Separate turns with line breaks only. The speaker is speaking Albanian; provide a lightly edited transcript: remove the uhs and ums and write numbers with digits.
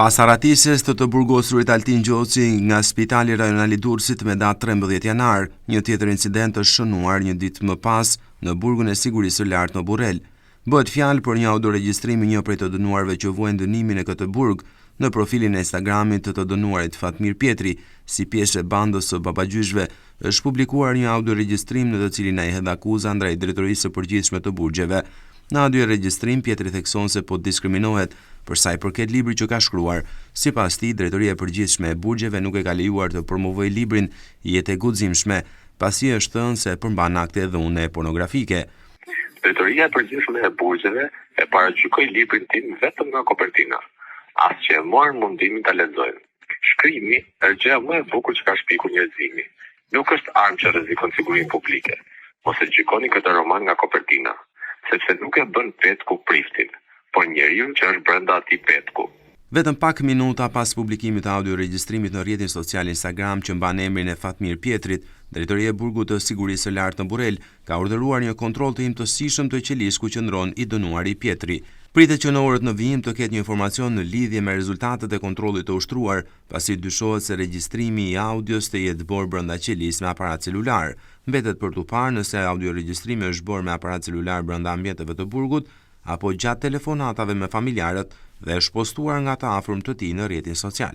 Pas haratisjes të burgosurit Altin Gjoci nga Spitali Rajonal i Durrësit me datë 13 janar, një tjetër incident është shënuar një ditë më pas në burgun e sigurisë së lartë në Burrel. Bëhet fjalë për një audioregjistrimi një prej të dënuarve që vuajnë dënimin e këtë burg në profilin e Instagramit të dënuarit Fatmir Pjetri, si pjesë e bandës së babagjyshve, është publikuar një audioregjistrim në të cilin ai hedh akuza ndaj drejtorisë së përgjithshme të burgjeve. Në audioregjistrim, Pjetri thekson se po diskriminohet për sa i përket librit që ka shkruar. Sipas tij, drejtoria e përgjithshme e burgjeve nuk e ka lejuar të promovojë librin Jetë e guximshme, pasi është thënë se përmban akte dhune pornografike.
Drejtoria e përgjithshme e burgjeve e paragjykoi librin tim vetëm nga kopertina, as që e morën mundimin ta lexojnë. Shkrimi është gjëja më e bukur që ka shpikur njerëzimi. Nuk është armë që rrezikon sigurinë publike. Mos e gjykoni këtë roman nga kopertina, sepse nuk e bën petku priftin, por njeriu që është brenda atij petku.
Vetëm pak minuta pas publikimit të audioregjistrimit në rrjetin social Instagram që mban emrin e Fatmir Pjetrit, Drejtoria e Burgut të Sigurisë së Lartë në Burrel ka urdhëruar një kontroll të imtësishëm të qelisë ku qëndron i dënuari Pjetri. Pritet që në orët në vijim të ketë një informacion në lidhje me rezultatet e kontrollit të ushtruar, pasi dyshohet se regjistrimi i audios të jetë bërë brenda qelisë me aparat celular. Mbetet për tu parë nëse audioregjistrimi është bërë me aparat celular brenda ambienteve të burgut apo gjatë telefonatave me familjarët dhe është postuar nga të afërm të tij në rrjetin social.